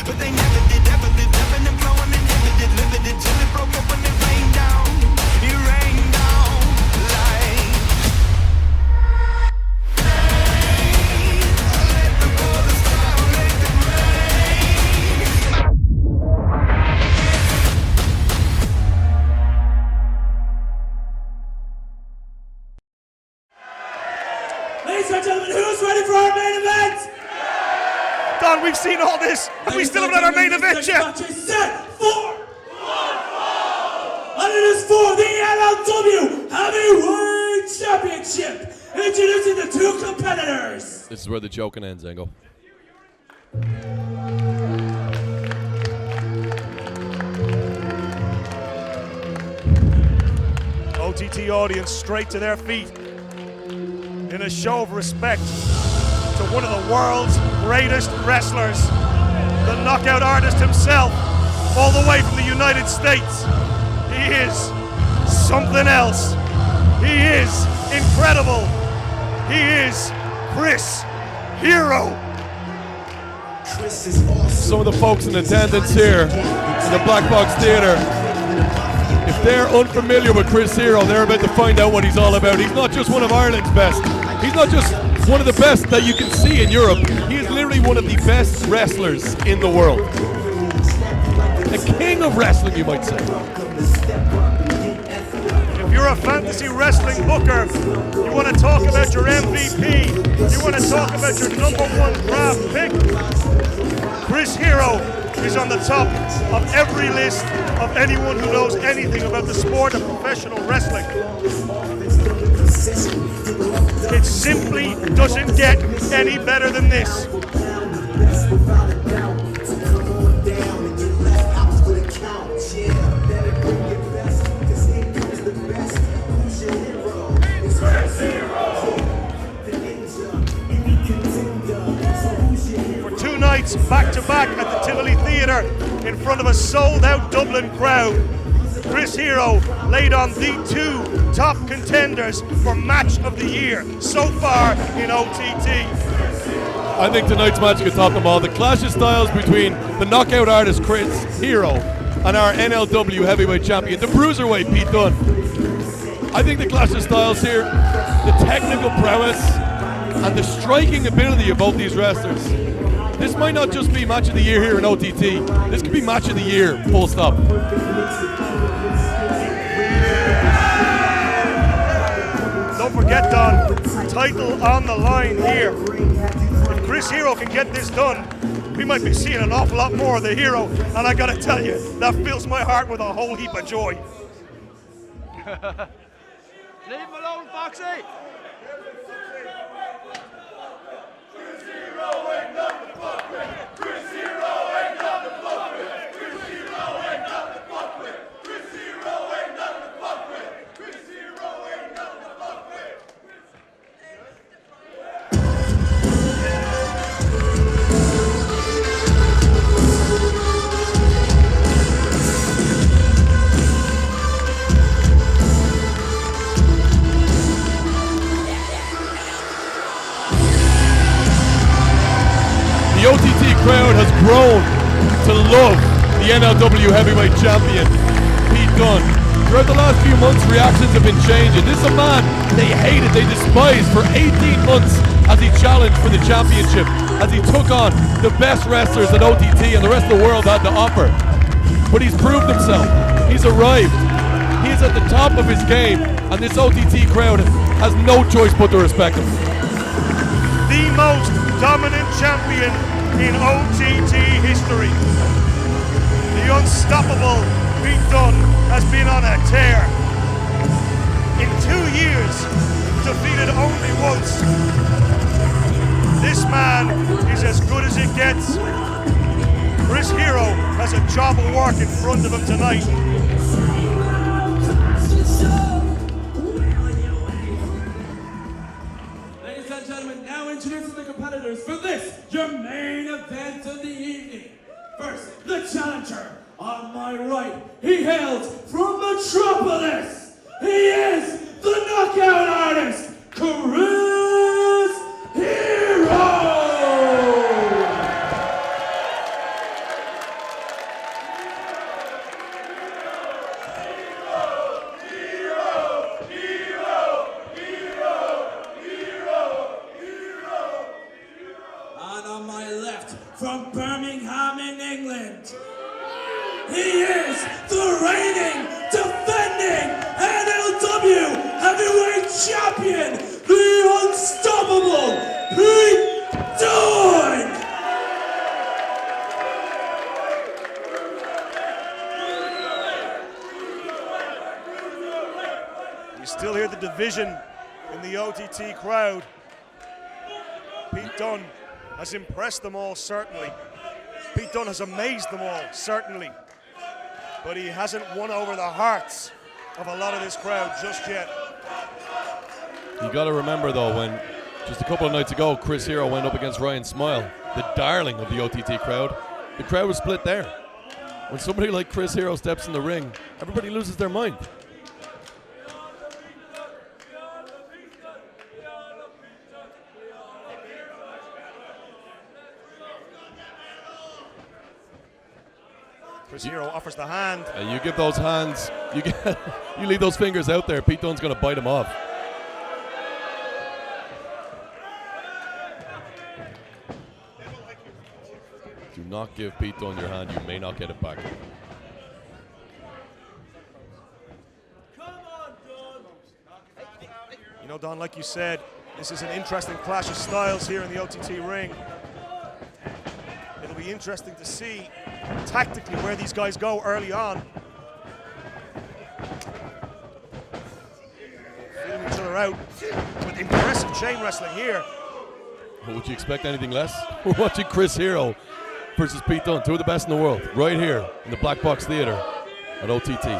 but they never did, ever lived, ebbing and flowing, inhibited, limited, till it broke up when it rained down. It rained down like rain. Let the waters down, let it rain. Ladies and gentlemen, who's ready for our main event? Don, we've seen all this, and we still haven't had our main event yet. Match is set for and it is for the NLW Heavyweight Championship. Introducing the two competitors. This is where the joking ends, Angle. OTT audience straight to their feet in a show of respect to one of the world's greatest wrestlers, the knockout artist himself, all the way from the United States. He is something else. He is incredible. He is Chris Hero. Some of the folks in attendance here in the Blackbox Theatre, if they're unfamiliar with Chris Hero, they're about to find out what he's all about. He's not just one of Ireland's best. He's not just one of the best that you can see in Europe. He is literally one of the best wrestlers in the world. The king of wrestling, you might say. If you're a fantasy wrestling booker, you want to talk about your MVP, you want to talk about your #1 draft pick, Chris Hero is on the top of every list of anyone who knows anything about the sport of professional wrestling. It simply doesn't get any better than this. For 2 nights back-to-back at the Tivoli Theatre in front of a sold-out Dublin crowd, Chris Hero laid on the 2 top contenders for match of the year so far in OTT. I think tonight's match could top them all. The clash of styles between the knockout artist Chris Hero and our NLW heavyweight champion, the bruiserweight Pete Dunne. I think the clash of styles here, the technical prowess and the striking ability of both these wrestlers. This might not just be match of the year here in OTT. This could be match of the year, full stop. Don't forget, Don, title on the line here. If Chris Hero can get this done, we might be seeing an awful lot more of the Hero, and I gotta tell you, that fills my heart with a whole heap of joy. Leave him alone, Foxy! Chris Hero ain't nothing to fuck with. Chris Hero ain't nothing to fuck with. Chris Hero ain't nothing to fuck with. Chris Hero ain't nothing to fuck with. Chris Hero ain't nothing to fuck with. The OTT crowd has grown to love the NLW heavyweight champion, Pete Dunne. Throughout the last few months, reactions have been changing. This is a man they hated, they despised for 18 months as he challenged for the championship, as he took on the best wrestlers that OTT and the rest of the world had to offer. But he's proved himself. He's arrived. He is at the top of his game, and this OTT crowd has no choice but to respect him. The most dominant champion in OTT history. The unstoppable Pete Dunne has been on a tear. In 2 years, defeated only once. This man is as good as it gets. Chris Hero has a job of work in front of him tonight. Ladies and gentlemen, now introducing the competitors for this, your main event of the evening. First, the challenger. On my right, he hails from Metropolis. He is the knockout artist, Chris Hero. Birmingham in England. He is the reigning, defending NLW heavyweight champion, the unstoppable Pete Dunne! You still hear the division in the OTT crowd. Pete Dunne has impressed them all, certainly. Pete Dunne has amazed them all, certainly. But he hasn't won over the hearts of a lot of this crowd just yet. You got to remember, though, when just a couple of nights ago, Chris Hero went up against Ryan Smile, the darling of the OTT crowd. The crowd was split there. When somebody like Chris Hero steps in the ring, everybody loses their mind. Chris Hero offers the hand. You give those hands, you leave those fingers out there, Pete Dunne's going to bite them off. Do not give Pete Dunne your hand, you may not get it back. You know, Don, like you said, this is an interesting clash of styles here in the OTT ring. It'll be interesting to see tactically where these guys go early on. Feeling each other out with impressive chain wrestling here. Well, would you expect anything less? We're watching Chris Hero versus Pete Dunne, two of the best in the world, right here in the Blackbox Theatre at OTT.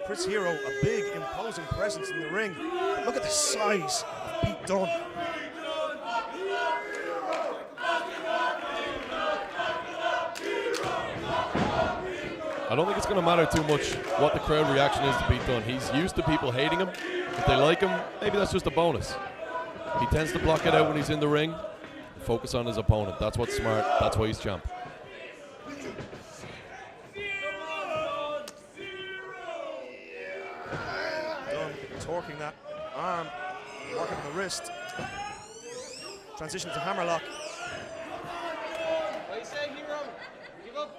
Chris Hero, a big, imposing presence in the ring. But look at the size of Pete Dunne. I don't think it's going to matter too much what the crowd reaction is to Pete Dunne. He's used to people hating him. If they like him, maybe that's just a bonus. He tends to block it out when he's in the ring, focus on his opponent. That's what's smart. That's why he's champ. Dunne torquing that arm, working on the wrist. Transition to hammerlock. What do you say, Hero? Give up.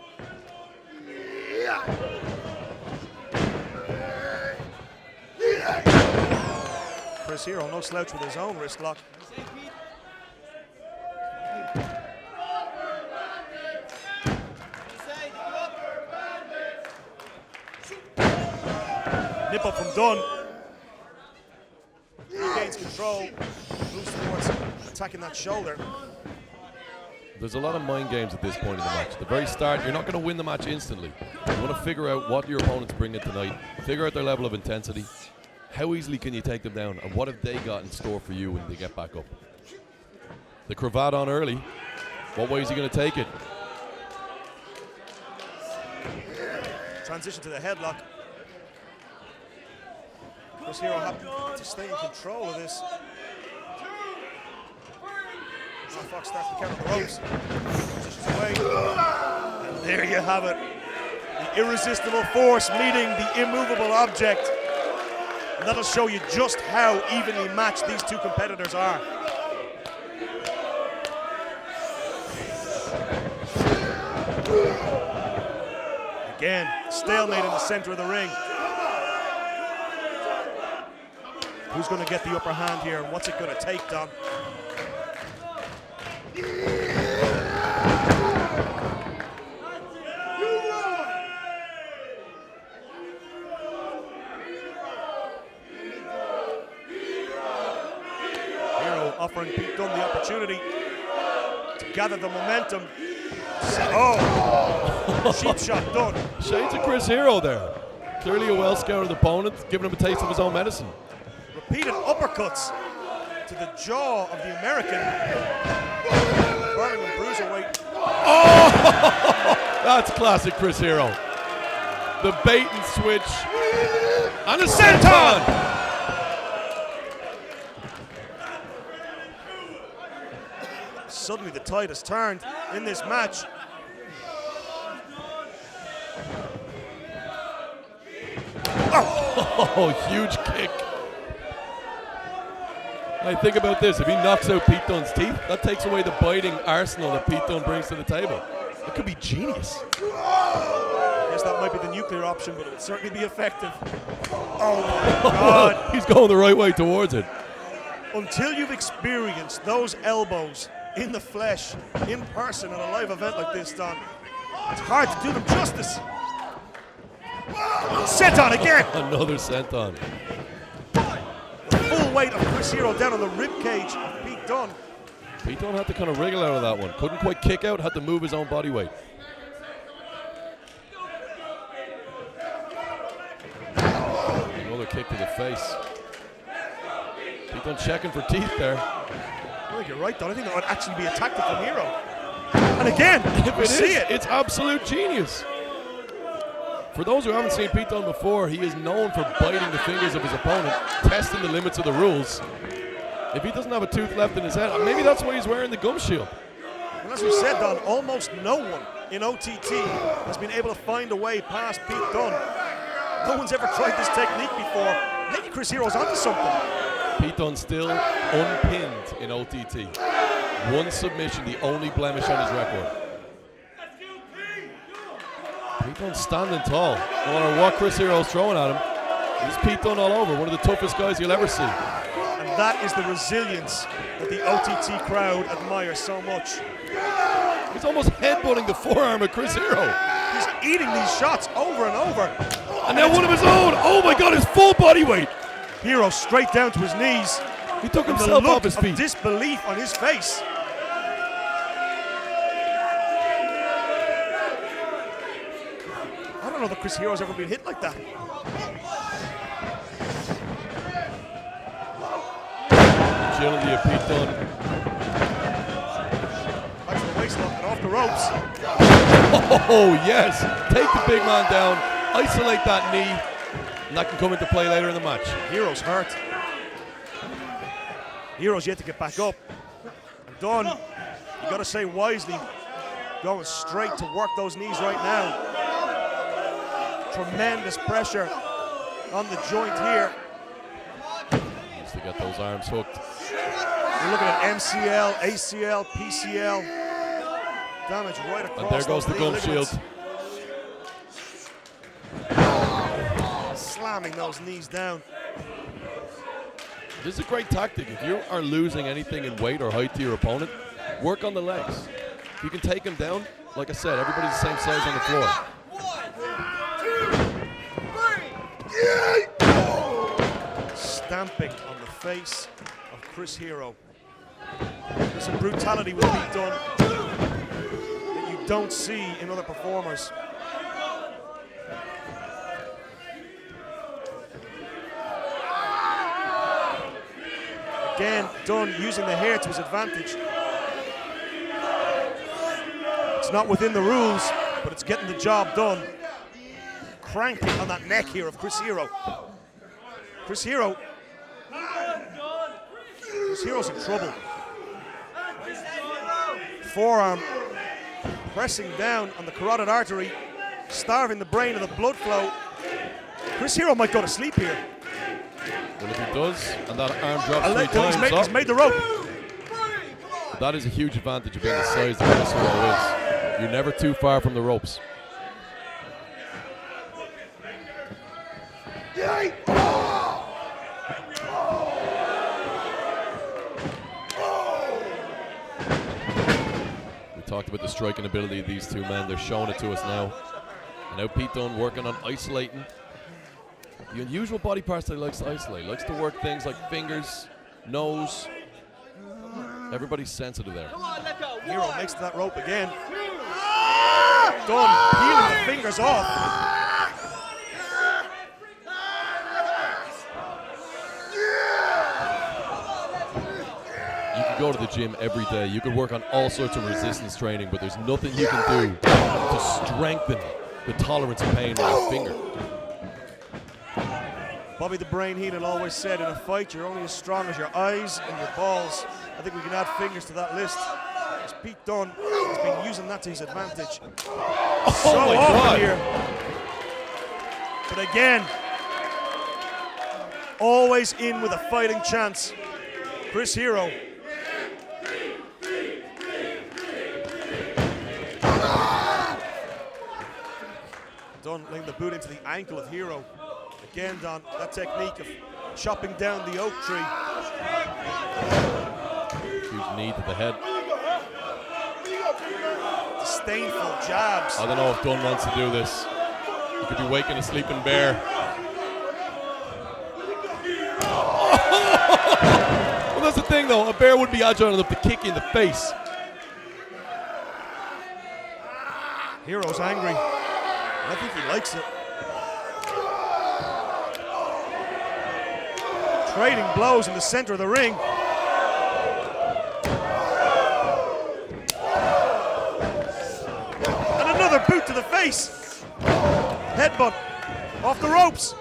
Chris Hero, no slouch with his own wrist lock. Nip up from Dunne. Regains control, moves towards attacking that shoulder. There's a lot of mind games at this point in the match. At the very start, you're not going to win the match instantly. You want to figure out what your opponents bring in tonight, figure out their level of intensity, how easily can you take them down, and what have they got in store for you when they get back up. The cravat on early. What way is he going to take it? Transition to the headlock. Chris Hero happy to stay in control of this. Fox starts to count on the ropes. Transitions away. And there you have it. The irresistible force meeting the immovable object. And that'll show you just how evenly matched these two competitors are. Again, stalemate in the center of the ring. Who's going to get the upper hand here, and what's it going to take, Don? Hero offering Pete Dunne the opportunity to gather the momentum. Oh, cheap shot Dunne. Shades of Chris Hero there. Clearly a well-scouted opponent, giving him a taste of his own medicine. Repeated uppercuts to the jaw of the American. Birmingham Bruiserweight. Oh! That's classic Chris Hero. The bait and switch. And a senton! Suddenly the tide has turned in this match. Oh, huge kick. Hey, think about this. If he knocks out Pete Dunne's teeth, that takes away the biting arsenal that Pete Dunne brings to the table. It could be genius. I guess that might be the nuclear option, but it would certainly be effective. Oh my God. He's going the right way towards it. Until you've experienced those elbows in the flesh, in person at a live event like this, Don, it's hard to do them justice. Set on again. Another senton. The full weight of Chris Hero down on the rib cage of Pete Dunne. Pete Dunne had to kind of wriggle out of that one. Couldn't quite kick out, had to move his own body weight. Another kick to the face. Pete Dunne checking for teeth there. I think you're right, Don. I think that would actually be a tactic from Hero. And again, If we it see is, it. it's absolute genius. For those who haven't seen Pete Dunne before, he is known for biting the fingers of his opponent, testing the limits of the rules. If he doesn't have a tooth left in his head, maybe that's why he's wearing the gum shield. And as we said, Don, almost no one in OTT has been able to find a way past Pete Dunne. No one's ever tried this technique before. Maybe Chris Hero's onto something. Pete Dunne still unpinned in OTT. One submission, the only blemish on his record. Pete Dunne standing tall. No matter what Chris Hero's throwing at him, this is Pete Dunne all over. One of the toughest guys you'll ever see. And that is the resilience that the OTT crowd admires so much. He's almost headbutting the forearm of Chris Hero. He's eating these shots over and over. And now one of his own. Oh my God, his full body weight. Hero straight down to his knees. He took And the himself look off his of feet. disbelief on his face. I don't know that Chris Hero's ever been hit like that. Agility of Pete Dunne. Back to the waistlock and off the ropes. Oh yes, take the big man down, isolate that knee, and that can come into play later in the match. Hero's hurt. Hero's yet to get back up. And Dunne, you got to say wisely, going straight to work those knees right now. Tremendous pressure on the joint here. Needs to get those arms hooked. We're looking at MCL, ACL, PCL. Damage right across. And there goes the gum shield. Slamming those knees down. This is a great tactic. If you are losing anything in weight or height to your opponent, work on the legs. If you can take him down, like I said, everybody's the same size on the floor. Stamping on the face of Chris Hero. There's some brutality with Pete Dunne that you don't see in other performers. Again, Dunne using the hair to his advantage. It's not within the rules, but it's getting the job done. Cranking on that neck here of Chris Hero. Chris Hero's in trouble. Forearm pressing down on the carotid artery, starving the brain of the blood flow. Chris Hero might go to sleep here. Well, if he does, and that arm drops 3 He's times, made the rope. that is a huge advantage of being the size that Chris Hero is. You're never too far from the ropes. We talked about the striking ability of these two men. They're showing it to us now. And now Pete Dunne working on isolating the unusual body parts that he likes to isolate. He likes to work things like fingers, nose. Everybody's sensitive there. Hero makes that rope again. Dunne peeling the fingers off. You could go to the gym every day. You could work on all sorts of resistance training, but there's nothing you can do to strengthen the tolerance of pain with your finger. Bobby the Brain Heenan always said, in a fight, you're only as strong as your eyes and your balls. I think we can add fingers to that list. As Pete Dunne has been using that to his advantage. So my often God. here. But again, always in with a fighting chance. Chris Hero. Dunne laying the boot into the ankle of Hero. Again, Don, that technique of chopping down the oak tree. Huge knee to the head. Disdainful jabs. I don't know if Dunne wants to do this. He could be waking a sleeping bear. Well, that's the thing, though. A bear would be agile enough to kick you in the face. Hero's angry. I think he likes it. Trading blows in the center of the ring. And another boot to the face. Headbutt off the ropes.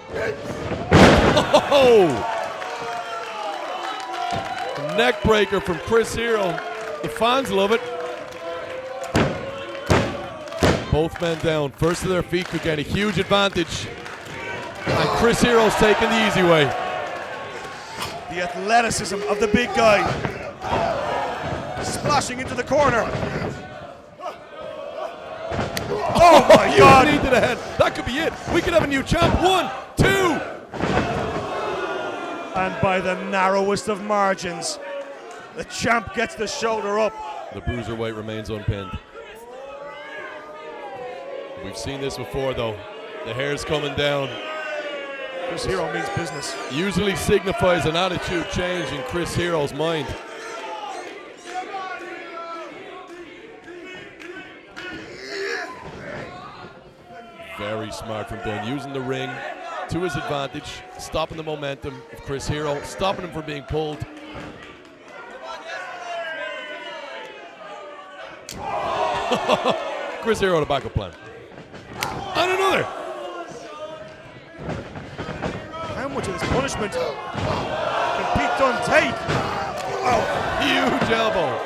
Oh! A neck breaker from Chris Hero. The fans love it. Both men down. First to their feet could get a huge advantage. And Chris Hero's taking the easy way. The athleticism of the big guy. Splashing into the corner. Oh my Huge God! knee to the head. That could be it. We could have a new champ. 1, 2. And by the narrowest of margins, the champ gets the shoulder up. The bruiserweight remains unpinned. We've seen this before, though. The hair's coming down. Chris Hero means business. Usually signifies an attitude change in Chris Hero's mind. Very smart from Dunne, using the ring to his advantage, stopping the momentum of Chris Hero, stopping him from being pulled. Chris Hero, the backup plan. And another. How much of this punishment can Pete Dunne take? Oh, huge elbow.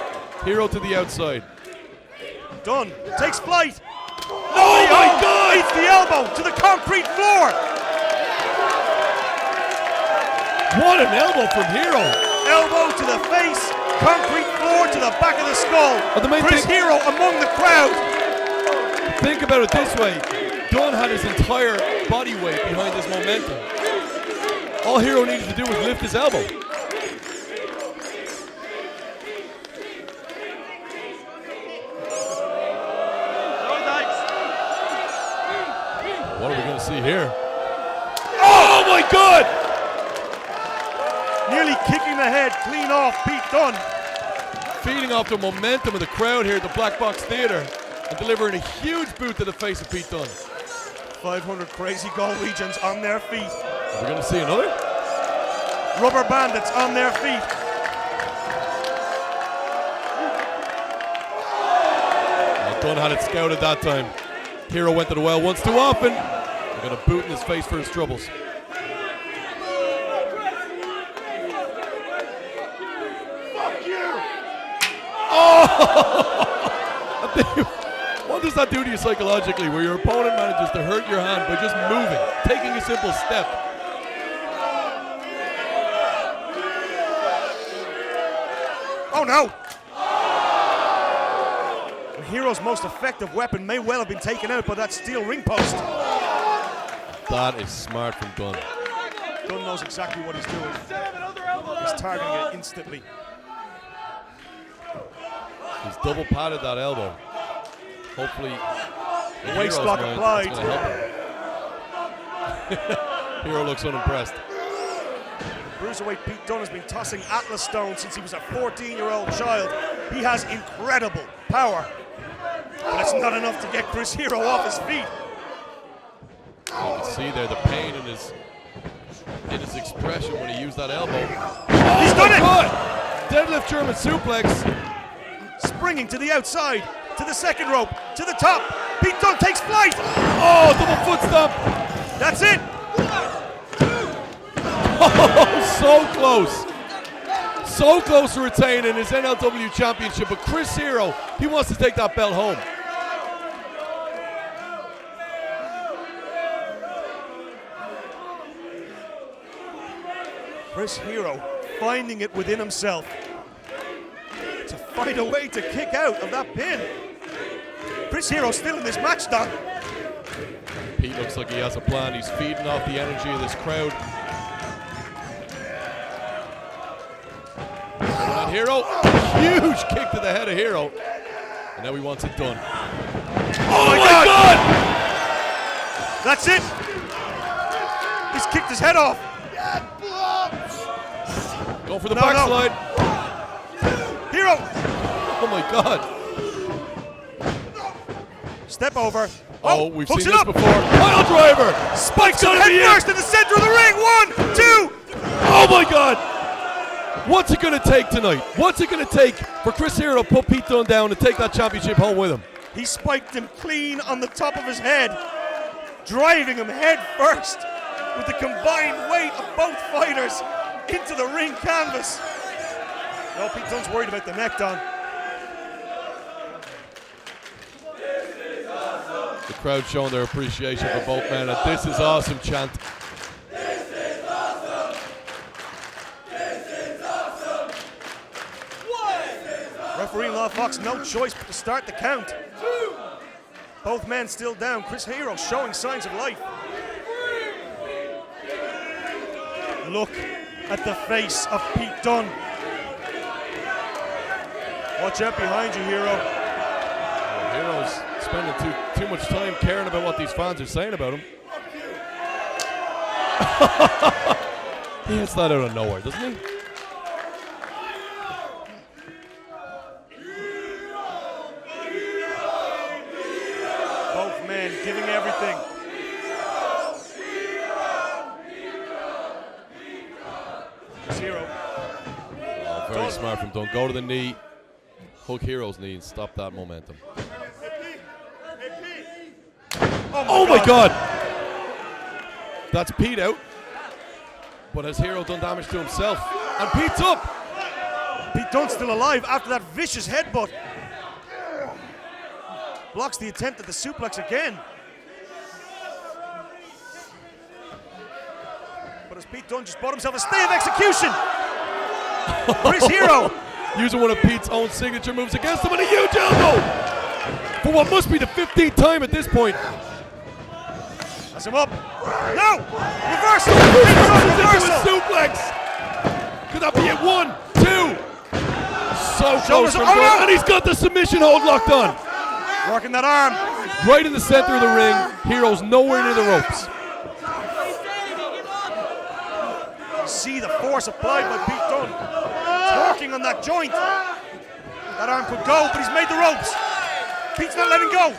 Hero to the outside. Dunne takes flight. Oh my God! Eats the elbow to the concrete floor. What an elbow from Hero. Elbow to the face, concrete floor to the back of the skull. Oh, the main Chris thing- Hero among the crowd. Think about it this way. Dunne had his entire body weight behind his momentum. All Hero needed to do was lift his elbow. What are we going to see here? Oh my God! Nearly kicking the head clean off Pete Dunne. Feeding off the momentum of the crowd here at the Blackbox Theatre and delivering a huge boot to the face of Pete Dunne. 500 crazy Galwegians on their feet. Are we going to see another? Rubber bandits on their feet. Well, Dunne had it scouted that time. Hero went to the well once too often. They're going to boot in his face for his troubles. What does that do to you psychologically, where your opponent manages to hurt your hand by just moving, taking a simple step? Oh no! And Hero's most effective weapon may well have been taken out by that steel ring post. That is smart from Dunne. Dunne knows exactly what he's doing. He's targeting it instantly. He's double padded that elbow. Hopefully, in Waist Hero's lock mind, applied. it's gonna help him. Hero looks unimpressed. Bruiserweight Pete Dunne has been tossing Atlas stones since he was a 14-year-old child. He has incredible power, but it's not enough to get Chris Hero off his feet. You can see there the pain in his expression when he used that elbow. He's done it! God! Deadlift German suplex. Springing to the outside, to the second rope, to the top. Pete Dunne takes flight. Oh, double foot stomp. That's it. Oh, so close. So close to retaining his NLW championship, but Chris Hero, he wants to take that belt home. Chris Hero finding it within himself to find a way to kick out of that pin. Chris Hero still in this match, Don. Pete looks like he has a plan. He's feeding off the energy of this crowd. And Hero, huge kick to the head of Hero. And now he wants it done. Oh my God! That's it! He's kicked his head off. Go for the backslide. Hero! Oh my God. Step over. Oh, we've seen hooks it this up. before. Pile driver. Spikes on Gotta head be it. first in the center of the ring. 1, 2. Oh my God. What's it going to take tonight? What's it going to take for Chris Hero to put Pete Dunne down and take that championship home with him? He spiked him clean on the top of his head, driving him head first with the combined weight of both fighters into the ring canvas. No, Pete Dunne's worried about the neck, Don. The crowd showing their appreciation for both men. And this is awesome chant. Referee Law Fox, no choice but to start the count. Both men still down. Chris Hero showing signs of life. Look at the face of Pete Dunne. Watch out behind you, Hero. Hero's spending too much time caring about what these fans are saying about him. He hits that out of nowhere, doesn't he? Both men giving everything. Chris Hero. Oh, very smart from Dunne. Go to the knee, hook Hero's knee and stop that momentum. Oh my God! That's Pete out. But has Hero done damage to himself? And Pete's up! Pete Dunne still alive after that vicious headbutt. Blocks the attempt at the suplex again. But as Pete Dunne just bought himself a stay of execution. Chris Hero. Using one of Pete's own signature moves against him and a huge elbow! For what must be the 15th time at this point. That's him up. No! Reversal! Reversal! Suplex! Could that be it? 1, 2. So close from Dunne, and he's got the submission hold locked on. Working that arm. Right in the center of the ring. Hero's nowhere near the ropes. See the force applied by Pete Dunne. Working on that joint. That arm could go, but he's made the ropes. Pete's not letting go.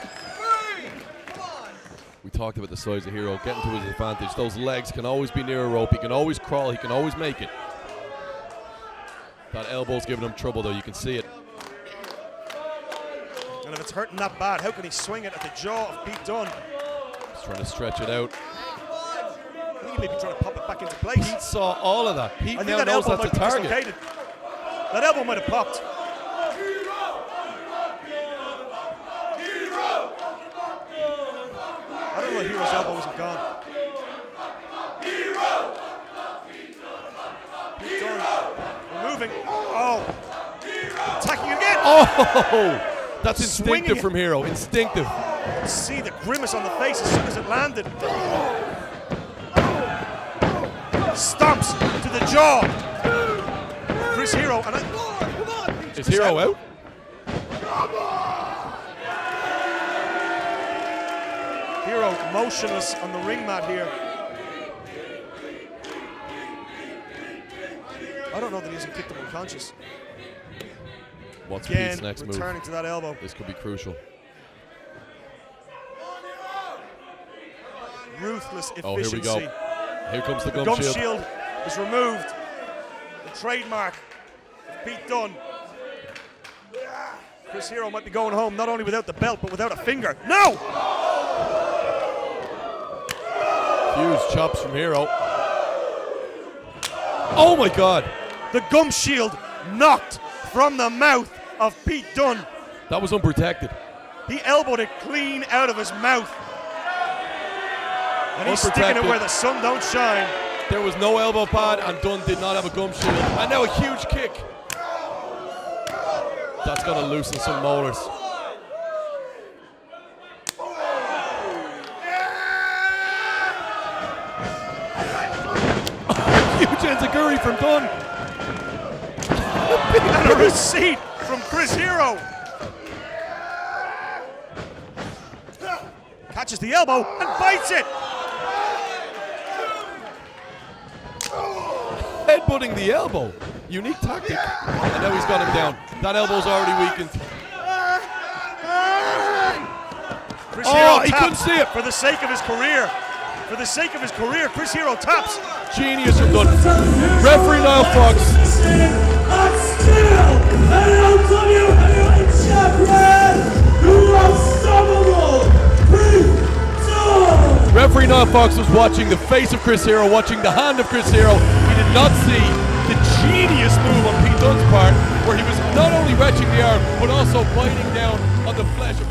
We talked about the size of Hero, getting to his advantage. Those legs can always be near a rope. He can always crawl. He can always make it. That elbow's giving him trouble, though. You can see it. And if it's hurting that bad, how can he swing it at the jaw of Pete Dunne? He's trying to stretch it out. I think he may be trying to pop it back into place. Pete saw all of that. Pete I think now that knows elbow that's a might be target. dislocated. That elbow might have popped. I don't know if Hero's elbow wasn't gone. Pete Dunne moving. Oh. Attacking again. Oh! That's instinctive Swinging from Hero. Instinctive. See the grimace on the face as soon as it landed. Stomps to the jaw. Chris Hero. And Is Hero out? Hero motionless on the ring mat here. I don't know that he hasn't kicked him unconscious. What's Again, Pete's next move? returning to that elbow. This could be crucial. Ruthless efficiency. Oh, here we go. Here comes the The gum gum shield. shield is removed. The trademark of Pete Dunne. Chris Hero might be going home not only without the belt, but without a finger. No! Huge chops from Hero. Oh my God! The gum shield knocked from the mouth of Pete Dunne. That was unprotected. He elbowed it clean out of his mouth. And he's sticking it Unprotected. where the sun don't shine. There was no elbow pad, and Dunne did not have a gum shield. And now a huge kick. That's going to loosen some molars. Huge enziguri from Dunne. And a receipt from Chris Hero. Catches the elbow and bites it. Headbutting the elbow. Unique tactic. And now he's got him down. That elbow's already weakened. Chris Hero he couldn't taps see it. for the sake of his career. For the sake of his career, Chris Hero taps. Genius from Dunne. Referee Niall Fox. And still, an LW heavyweight champion, the unstoppable Pete Dunne. Referee Niall Fox was watching the face of Chris Hero, watching the hand of Chris Hero. He did not see the genius move on Pete Dunne's part, where he was not only wrenching the arm, but also biting down on the flesh of